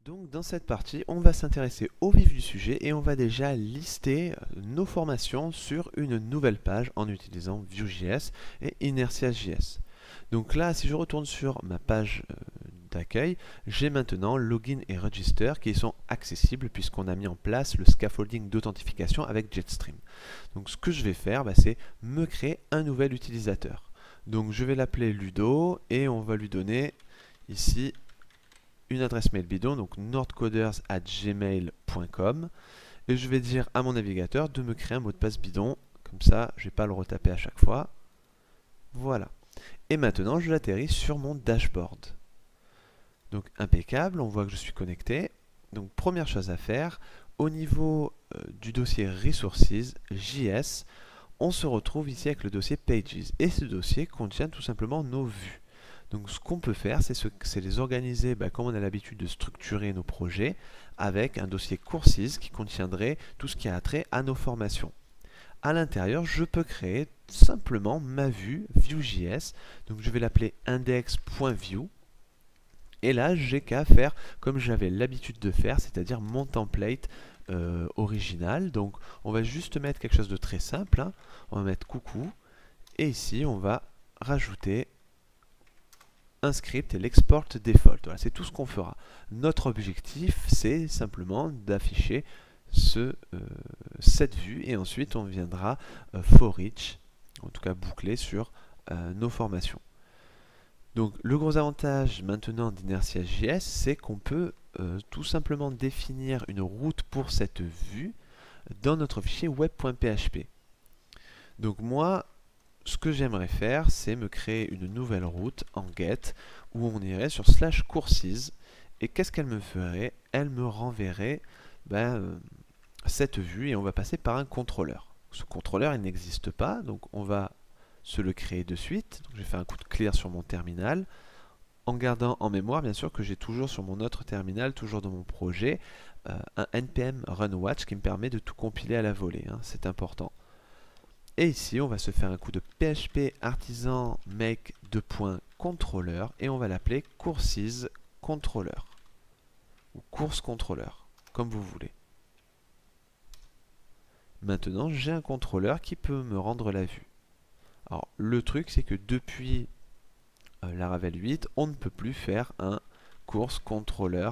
Donc dans cette partie, on va s'intéresser au vif du sujet et on va déjà lister nos formations sur une nouvelle page en utilisant Vue.js et Inertia.js. Donc là, si je retourne sur ma page d'accueil, j'ai maintenant Login et Register qui sont accessibles puisqu'on a mis en place le scaffolding d'authentification avec Jetstream. Donc ce que je vais faire, c'est me créer un nouvel utilisateur. Donc je vais l'appeler Ludo et on va lui donner ici une adresse mail bidon, donc nordcoders@gmail.com, et je vais dire à mon navigateur de me créer un mot de passe bidon, comme ça je ne vais pas le retaper à chaque fois. Voilà. Et maintenant je l'atterris sur mon dashboard. Donc impeccable, on voit que je suis connecté. Donc première chose à faire, au niveau du dossier Resources, JS, on se retrouve ici avec le dossier Pages, et ce dossier contient tout simplement nos vues. Donc ce qu'on peut faire, c'est les organiser comme on a l'habitude de structurer nos projets avec un dossier Courses qui contiendrait tout ce qui a trait à nos formations. À l'intérieur, je peux créer simplement ma vue Vue.js. Donc je vais l'appeler index.view. Et là, j'ai qu'à faire comme j'avais l'habitude de faire, c'est-à-dire mon template original. Donc on va juste mettre quelque chose de très simple. On va mettre coucou. Et ici, on va rajouter un script et l'export default. Voilà, c'est tout ce qu'on fera. Notre objectif, c'est simplement d'afficher cette vue et ensuite on viendra for each, en tout cas boucler sur nos formations. Donc le gros avantage maintenant d'Inertia.js, c'est qu'on peut tout simplement définir une route pour cette vue dans notre fichier web.php. Donc moi, ce que j'aimerais faire, c'est me créer une nouvelle route en get où on irait sur /courses et qu'est-ce qu'elle me ferait? Elle me renverrait cette vue et on va passer par un contrôleur. Ce contrôleur, il n'existe pas, donc on va se le créer de suite. Donc je vais faire un coup de clear sur mon terminal en gardant en mémoire bien sûr que j'ai toujours sur mon autre terminal, toujours dans mon projet, un npm run watch qui me permet de tout compiler à la volée, c'est important. Et ici, on va se faire un coup de PHP artisan make controller et on va l'appeler courses controller ou course controller, comme vous voulez. Maintenant, j'ai un contrôleur qui peut me rendre la vue. Alors, le truc, c'est que depuis Laravel 8, on ne peut plus faire un course controller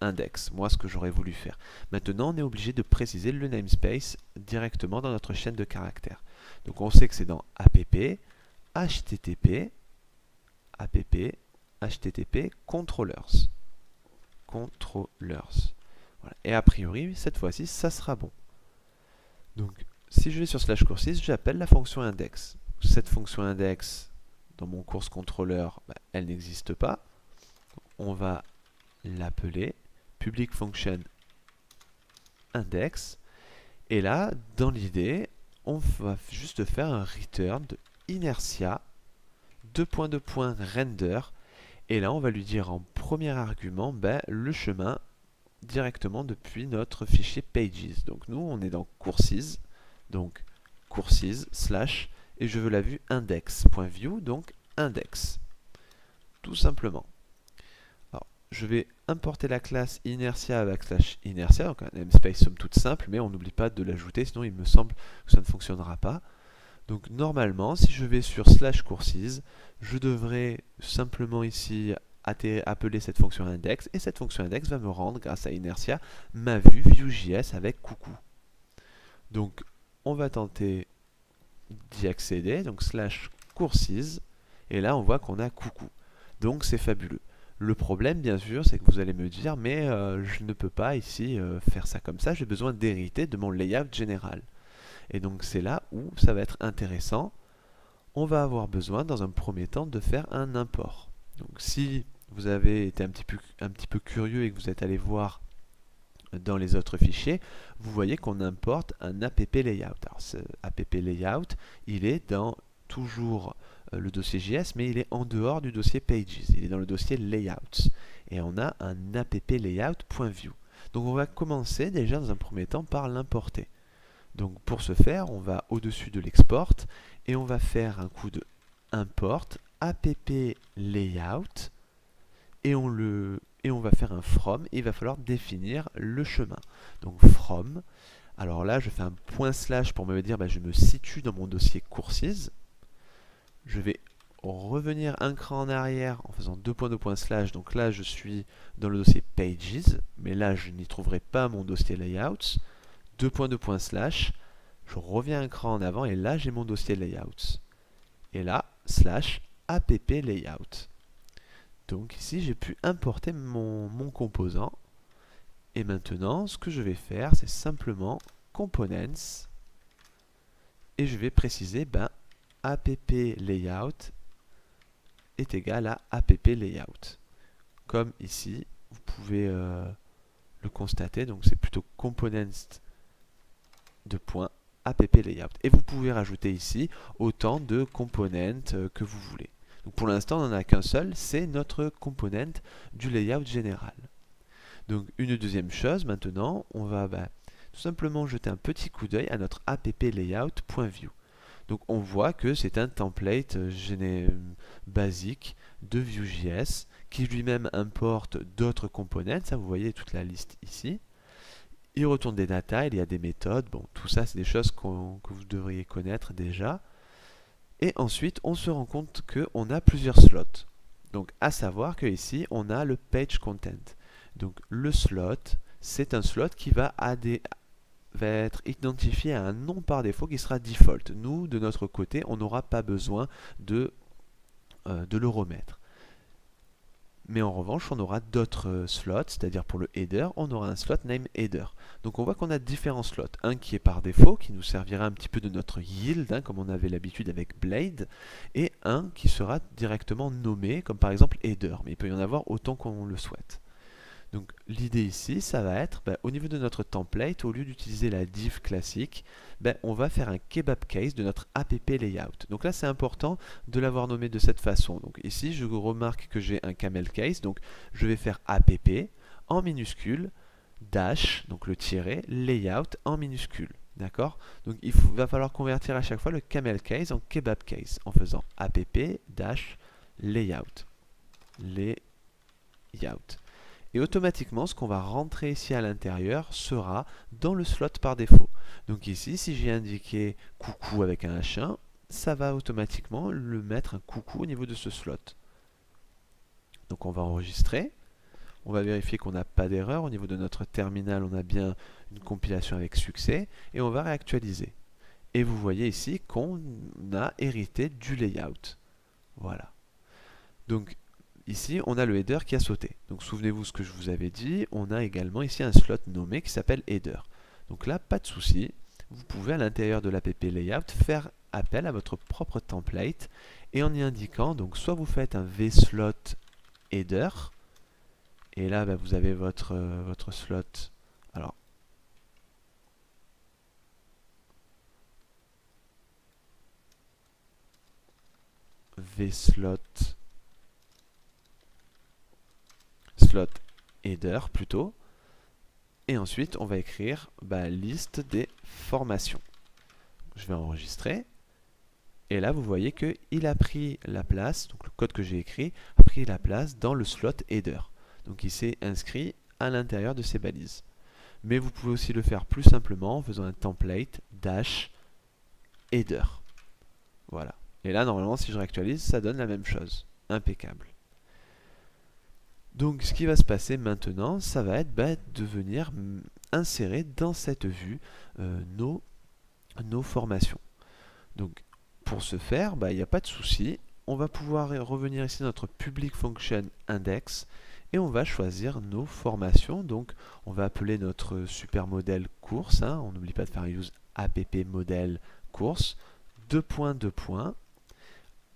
@index. Moi, ce que j'aurais voulu faire. Maintenant, on est obligé de préciser le namespace directement dans notre chaîne de caractères. Donc, on sait que c'est dans app, http, controllers. Voilà. Et a priori, cette fois-ci, ça sera bon. Donc, si je vais sur /courses, j'appelle la fonction index. Cette fonction index, dans mon course controller, elle n'existe pas. On va l'appeler public function index. Et là, dans l'idée, on va juste faire un return de inertia render. Et là, on va lui dire en premier argument le chemin directement depuis notre fichier pages. Donc nous, on est dans courses, donc courses / et je veux la vue index.view, donc index. Tout simplement. Alors, je vais importer la classe inertia /inertia, donc un namespace somme toute simple, mais on n'oublie pas de l'ajouter, sinon il me semble que ça ne fonctionnera pas. Donc normalement, si je vais sur /courses, je devrais simplement ici appeler cette fonction index, et cette fonction index va me rendre, grâce à inertia, ma vue Vue.js avec coucou. Donc on va tenter d'y accéder, donc /courses, et là on voit qu'on a coucou. Donc c'est fabuleux. Le problème bien sûr, c'est que vous allez me dire, mais je ne peux pas ici faire ça comme ça, j'ai besoin d'hériter de mon layout général. Et donc c'est là où ça va être intéressant. On va avoir besoin dans un premier temps de faire un import. Donc si vous avez été un petit peu curieux et que vous êtes allé voir dans les autres fichiers, vous voyez qu'on importe un app layout. Alors ce app layout, il est dans toujours le dossier JS, mais il est en dehors du dossier pages. Il est dans le dossier layouts. Et on a un app layout.view. Donc on va commencer déjà dans un premier temps par l'importer. Donc pour ce faire, on va au-dessus de l'export et on va faire un coup de import app layout et on et on va faire un from et il va falloir définir le chemin. Donc from, alors là je fais un point slash pour me dire je me situe dans mon dossier courses. Je vais revenir un cran en arrière en faisant deux points slash, donc là je suis dans le dossier pages, mais là je n'y trouverai pas mon dossier layouts, deux points slash, je reviens un cran en avant et là j'ai mon dossier layouts. Et là, slash app layout. Donc ici j'ai pu importer mon composant. Et maintenant, ce que je vais faire, c'est simplement components. Et je vais préciser, app layout est égal à app layout. Comme ici, vous pouvez le constater, donc c'est plutôt components de point app layout. Et vous pouvez rajouter ici autant de components que vous voulez. Donc pour l'instant, on n'en a qu'un seul, c'est notre component du layout général. Donc une deuxième chose, maintenant, on va tout simplement jeter un petit coup d'œil à notre app layout.view. Donc on voit que c'est un template basique de Vue.js qui lui-même importe d'autres components. Ça, vous voyez toute la liste ici. Il retourne des data, il y a des méthodes. Bon, tout ça, c'est des choses que vous devriez connaître déjà. Et ensuite, on se rend compte qu'on a plusieurs slots. Donc, à savoir que ici, on a le page content. Donc, le slot, c'est un slot qui va être identifié à un nom par défaut qui sera default. Nous, de notre côté, on n'aura pas besoin de le remettre. Mais en revanche, on aura d'autres slots, c'est-à-dire pour le header, on aura un slot name header. Donc on voit qu'on a différents slots. Un qui est par défaut, qui nous servira un petit peu de notre yield, comme on avait l'habitude avec Blade, et un qui sera directement nommé, comme par exemple header. Mais il peut y en avoir autant qu'on le souhaite. Donc l'idée ici, ça va être, au niveau de notre template, au lieu d'utiliser la div classique, on va faire un kebab case de notre app layout. Donc là, c'est important de l'avoir nommé de cette façon. Donc ici, je remarque que j'ai un camel case, donc je vais faire app en minuscule, dash, donc le tiret, layout en minuscule. D'accord? Donc il va falloir convertir à chaque fois le camel case en kebab case en faisant app dash layout. Et automatiquement, ce qu'on va rentrer ici à l'intérieur sera dans le slot par défaut. Donc ici, si j'ai indiqué coucou avec un H1, ça va automatiquement le mettre un coucou au niveau de ce slot. Donc on va enregistrer. On va vérifier qu'on n'a pas d'erreur. Au niveau de notre terminal, on a bien une compilation avec succès. Et on va réactualiser. Et vous voyez ici qu'on a hérité du layout. Voilà. Donc ici, on a le header qui a sauté. Donc souvenez-vous ce que je vous avais dit, on a également ici un slot nommé qui s'appelle header. Donc là, pas de souci, vous pouvez à l'intérieur de l'app layout faire appel à votre propre template et en y indiquant, donc soit vous faites un vslot header, et là vous avez votre slot. Alors, vslot header plutôt, et ensuite on va écrire liste des formations. Je vais enregistrer et là vous voyez qu'il a pris la place, donc le code que j'ai écrit a pris la place dans le slot header, donc il s'est inscrit à l'intérieur de ces balises. Mais vous pouvez aussi le faire plus simplement en faisant un template dash header. Voilà, et là normalement si je réactualise ça donne la même chose. Impeccable. Donc ce qui va se passer maintenant, ça va être de venir insérer dans cette vue nos formations. Donc pour ce faire, il n'y a pas de souci, on va pouvoir revenir ici dans notre public function index et on va choisir nos formations. Donc on va appeler notre super modèle course, on n'oublie pas de faire use app modèle course,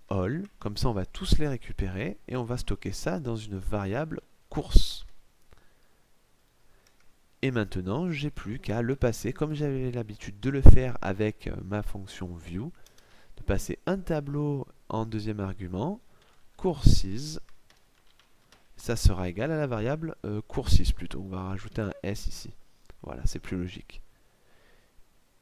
all, comme ça on va tous les récupérer et on va stocker ça dans une variable course. Et maintenant, j'ai plus qu'à le passer comme j'avais l'habitude de le faire avec ma fonction view, de passer un tableau en deuxième argument, courses, ça sera égal à la variable courses plutôt. On va rajouter un s ici. Voilà, c'est plus logique.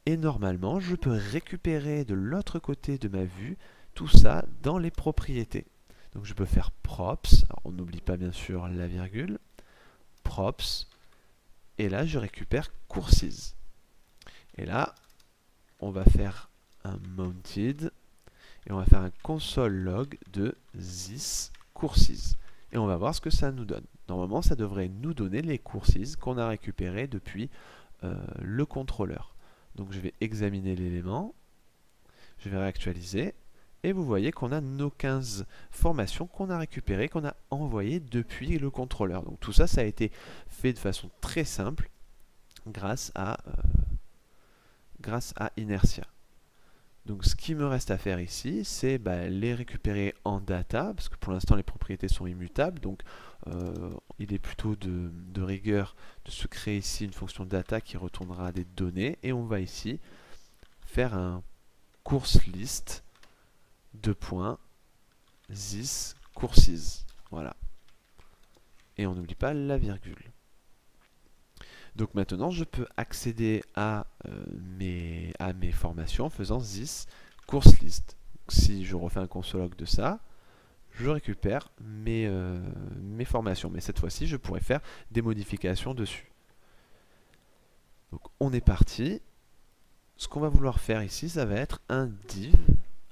Et normalement, je peux récupérer de l'autre côté de ma vue tout ça dans les propriétés. Donc je peux faire props, alors on n'oublie pas bien sûr la virgule, props, et là je récupère courses. Et là, on va faire un mounted, et on va faire un console log de this courses. Et on va voir ce que ça nous donne. Normalement, ça devrait nous donner les courses qu'on a récupérées depuis le contrôleur. Donc je vais examiner l'élément, je vais réactualiser, et vous voyez qu'on a nos 15 formations qu'on a récupérées, qu'on a envoyées depuis le contrôleur. Donc tout ça, ça a été fait de façon très simple grâce à Inertia. Donc ce qui me reste à faire ici, c'est les récupérer en data, parce que pour l'instant les propriétés sont immutables, donc il est plutôt de rigueur de se créer ici une fonction data qui retournera des données, et on va ici faire un course list this courses. Voilà. Et on n'oublie pas la virgule. Donc maintenant, je peux accéder à mes formations en faisant this course list. Si je refais un console log de ça, je récupère mes formations. Mais cette fois-ci, je pourrais faire des modifications dessus. Donc on est parti. Ce qu'on va vouloir faire ici, ça va être un div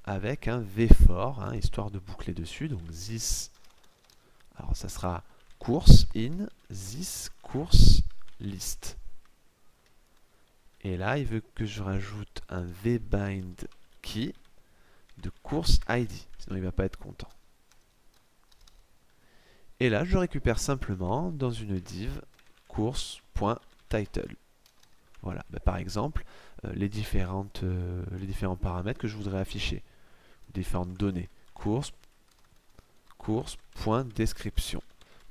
avec un vFor, hein, histoire de boucler dessus. Donc this, alors ça sera course in this course list. Et là, il veut que je rajoute un vbind key de course id, sinon il ne va pas être content. Et là, je récupère simplement dans une div course.title. Voilà, par exemple, les différents paramètres que je voudrais afficher, différentes données, course.description.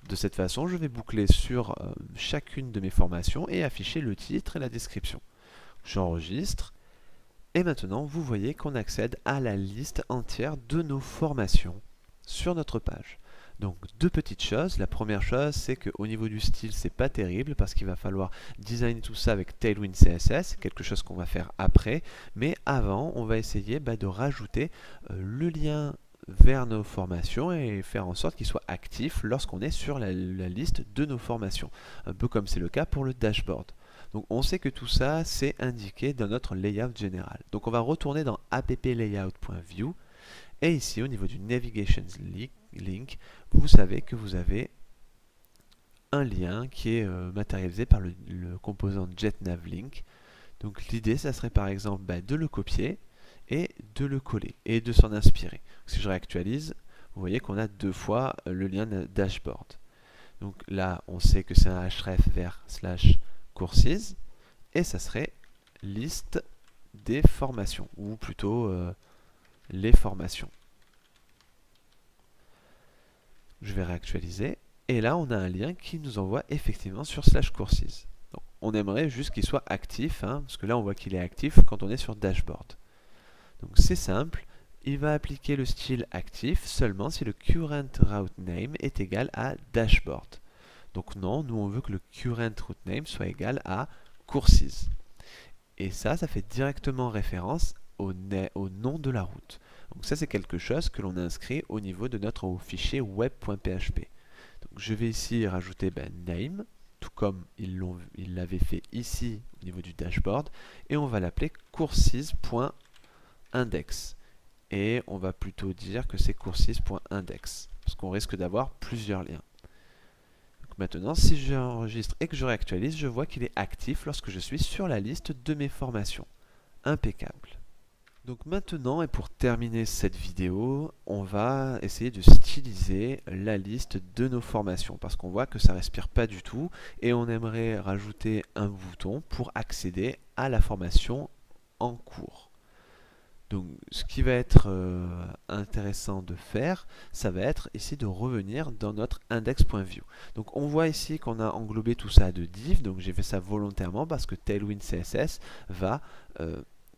De cette façon, je vais boucler sur chacune de mes formations et afficher le titre et la description. J'enregistre, et maintenant, vous voyez qu'on accède à la liste entière de nos formations sur notre page. Donc deux petites choses. La première chose, c'est qu'au niveau du style, c'est pas terrible parce qu'il va falloir designer tout ça avec Tailwind CSS, quelque chose qu'on va faire après. Mais avant, on va essayer de rajouter le lien vers nos formations et faire en sorte qu'il soit actif lorsqu'on est sur la liste de nos formations. Un peu comme c'est le cas pour le dashboard. Donc on sait que tout ça, c'est indiqué dans notre layout général. Donc on va retourner dans applay.layout.view. Et ici, au niveau du Navigation Link, vous savez que vous avez un lien qui est matérialisé par le composant getNavLink. Donc l'idée, ça serait par exemple de le copier et de le coller et de s'en inspirer. Si je réactualise, vous voyez qu'on a deux fois le lien dashboard. Donc là, on sait que c'est un href vers /courses et ça serait liste des formations, ou plutôt les formations. Je vais réactualiser et là on a un lien qui nous envoie effectivement sur /courses. Donc, on aimerait juste qu'il soit actif, hein, parce que là on voit qu'il est actif quand on est sur dashboard. Donc c'est simple, il va appliquer le style actif seulement si le current route name est égal à dashboard. Donc non, nous on veut que le current route name soit égal à courses. Et ça fait directement référence au nom de la route. Donc ça c'est quelque chose que l'on inscrit au niveau de notre fichier web.php. Donc je vais ici rajouter name, tout comme il l'avait fait ici au niveau du dashboard, et on va l'appeler courses.index. Et on va plutôt dire que c'est courses.index, parce qu'on risque d'avoir plusieurs liens. Donc maintenant, si j'enregistre et que je réactualise, je vois qu'il est actif lorsque je suis sur la liste de mes formations. Impeccable. Donc maintenant, et pour terminer cette vidéo, on va essayer de styliser la liste de nos formations parce qu'on voit que ça respire pas du tout et on aimerait rajouter un bouton pour accéder à la formation en cours. Donc ce qui va être intéressant de faire, ça va être ici de revenir dans notre index.view. Donc on voit ici qu'on a englobé tout ça de div, donc j'ai fait ça volontairement parce que Tailwind CSS va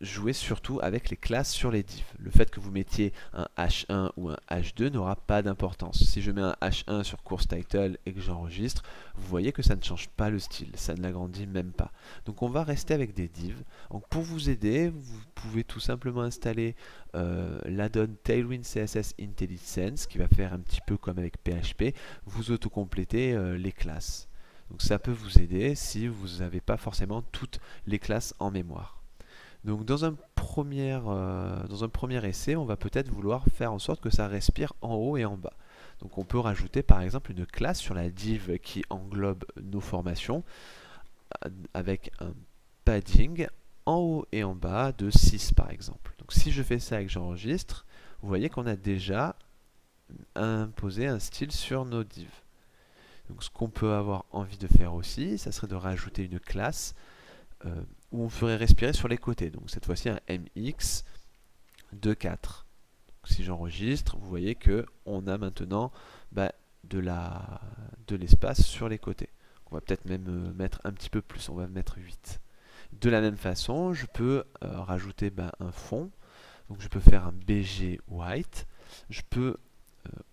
jouer surtout avec les classes sur les divs. Le fait que vous mettiez un H1 ou un H2 n'aura pas d'importance. Si je mets un H1 sur course title et que j'enregistre, vous voyez que ça ne change pas le style, ça ne l'agrandit même pas. Donc on va rester avec des divs. Donc pour vous aider, vous pouvez tout simplement installer l'add-on Tailwind CSS IntelliSense qui va faire un petit peu comme avec PHP, vous autocompléter les classes. Donc ça peut vous aider si vous n'avez pas forcément toutes les classes en mémoire. Donc dans un premier essai, on va peut-être vouloir faire en sorte que ça respire en haut et en bas. Donc on peut rajouter par exemple une classe sur la div qui englobe nos formations avec un padding en haut et en bas de 6 par exemple. Donc si je fais ça et que j'enregistre, vous voyez qu'on a déjà imposé un style sur nos divs. Donc ce qu'on peut avoir envie de faire aussi, ça serait de rajouter une classe où on ferait respirer sur les côtés. Donc cette fois-ci un mx de 4. Donc, si j'enregistre, vous voyez que on a maintenant de l'espace sur les côtés. On va peut-être même mettre un petit peu plus, on va mettre 8. De la même façon, je peux rajouter un fond. Donc je peux faire un BG white. Je peux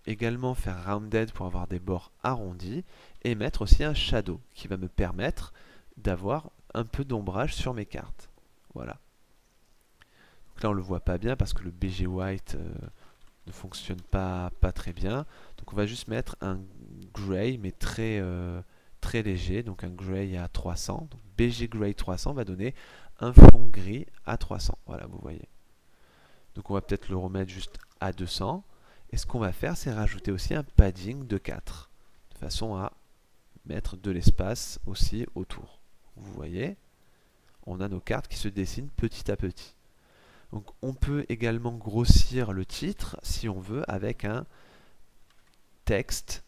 également faire rounded pour avoir des bords arrondis et mettre aussi un shadow qui va me permettre d'avoir un peu d'ombrage sur mes cartes. Voilà. Donc là on le voit pas bien parce que le BG white ne fonctionne pas très bien. Donc on va juste mettre un gray mais très léger, donc un gray à 300. Donc BG gray 300 va donner un fond gris à 300. Voilà, vous voyez. Donc on va peut-être le remettre juste à 200. Et ce qu'on va faire, c'est rajouter aussi un padding de 4, de façon à mettre de l'espace aussi autour. Vous voyez, on a nos cartes qui se dessinent petit à petit. Donc on peut également grossir le titre, si on veut, avec un texte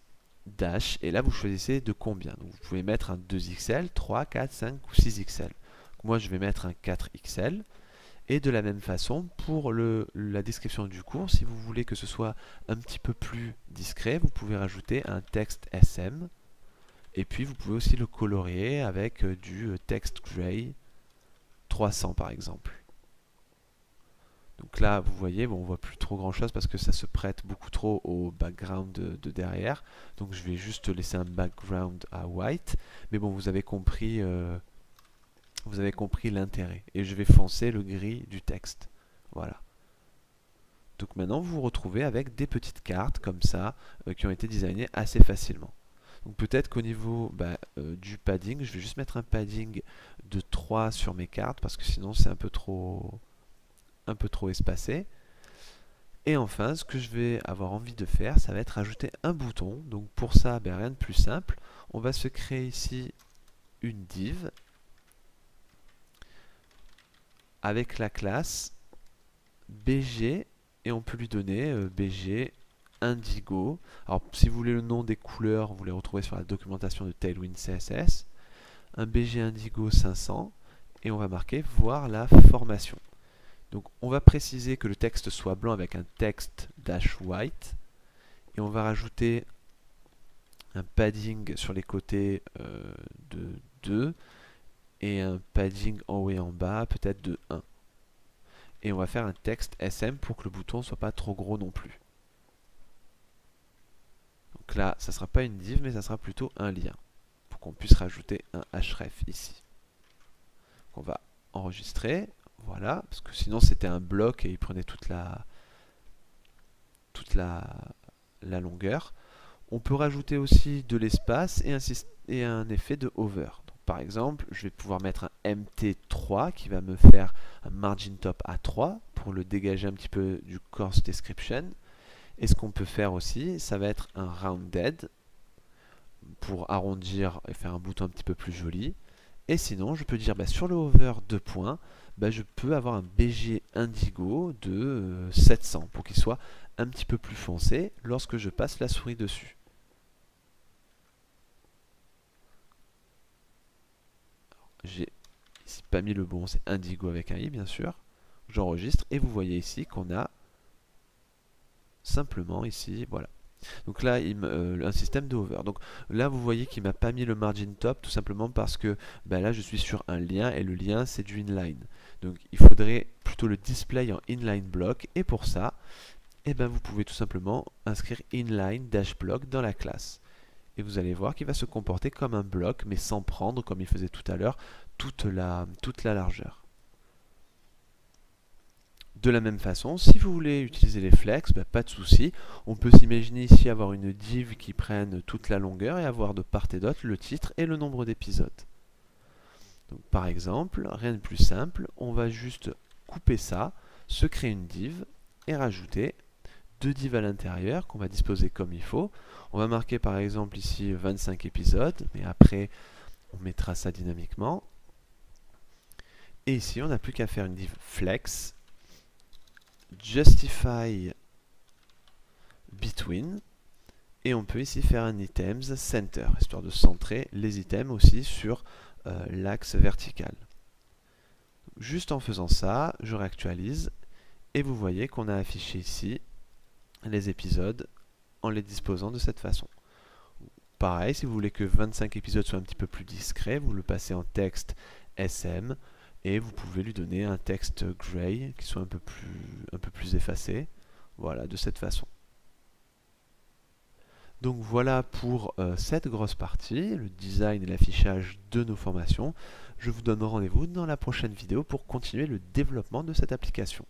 dash. Et là, vous choisissez de combien. Donc, vous pouvez mettre un 2XL, 3, 4, 5 ou 6XL. Donc, moi, je vais mettre un 4XL. Et de la même façon, pour la description du cours, si vous voulez que ce soit un petit peu plus discret, vous pouvez rajouter un texte SM. Et puis vous pouvez aussi le colorier avec du text gray 300 par exemple. Donc là, vous voyez, bon, on voit plus trop grand chose parce que ça se prête beaucoup trop au background de derrière. Donc je vais juste laisser un background à white. Mais bon, vous avez compris l'intérêt. Et je vais foncer le gris du texte. Voilà. Donc maintenant, vous vous retrouvez avec des petites cartes comme ça qui ont été designées assez facilement. Donc peut-être qu'au niveau du padding, je vais juste mettre un padding de 3 sur mes cartes parce que sinon c'est un peu trop espacé. Et enfin, ce que je vais avoir envie de faire, ça va être ajouter un bouton. Donc pour ça, rien de plus simple. On va se créer ici une div avec la classe BG et on peut lui donner BG Indigo. Alors si vous voulez le nom des couleurs, vous les retrouvez sur la documentation de Tailwind CSS. Un BG Indigo 500 et on va marquer voir la formation. Donc on va préciser que le texte soit blanc avec un texte dash white et on va rajouter un padding sur les côtés de 2 et un padding en haut et en bas peut-être de 1. Et on va faire un texte SM pour que le bouton ne soit pas trop gros non plus. Donc là, ça ne sera pas une div, mais ça sera plutôt un lien, pour qu'on puisse rajouter un href ici. Donc on va enregistrer, voilà, parce que sinon c'était un bloc et il prenait toute la longueur. On peut rajouter aussi de l'espace et un effet de hover. Donc, par exemple, je vais pouvoir mettre un MT3 qui va me faire un margin top à 3 pour le dégager un petit peu du course description. Et ce qu'on peut faire aussi, ça va être un rounded pour arrondir et faire un bouton un petit peu plus joli. Et sinon, je peux dire sur le hover 2 points, je peux avoir un BG indigo de 700 pour qu'il soit un petit peu plus foncé lorsque je passe la souris dessus. J'ai ici pas mis le bon, c'est indigo avec un i bien sûr. J'enregistre et vous voyez ici qu'on a simplement ici, voilà. Donc là, un système de hover. Donc là, vous voyez qu'il m'a pas mis le margin top, tout simplement parce que là, je suis sur un lien et le lien, c'est du inline. Donc il faudrait plutôt le display en inline block. Et pour ça, vous pouvez tout simplement inscrire inline dash block dans la classe. Et vous allez voir qu'il va se comporter comme un bloc, mais sans prendre, comme il faisait tout à l'heure, toute la largeur. De la même façon, si vous voulez utiliser les flex, pas de souci. On peut s'imaginer ici avoir une div qui prenne toute la longueur et avoir de part et d'autre le titre et le nombre d'épisodes. Donc, par exemple, rien de plus simple, on va juste couper ça, se créer une div et rajouter deux divs à l'intérieur qu'on va disposer comme il faut. On va marquer par exemple ici 25 épisodes, mais après on mettra ça dynamiquement. Et ici on n'a plus qu'à faire une div flex, justify between, et on peut ici faire un items center, histoire de centrer les items aussi sur l'axe vertical. Juste en faisant ça, je réactualise, et vous voyez qu'on a affiché ici les épisodes en les disposant de cette façon. Pareil, si vous voulez que 25 épisodes soient un petit peu plus discrets, vous le passez en texte SM et vous pouvez lui donner un texte gray qui soit un peu plus effacé. Voilà, de cette façon. Donc voilà pour cette grosse partie, le design et l'affichage de nos formations. Je vous donne rendez-vous dans la prochaine vidéo pour continuer le développement de cette application.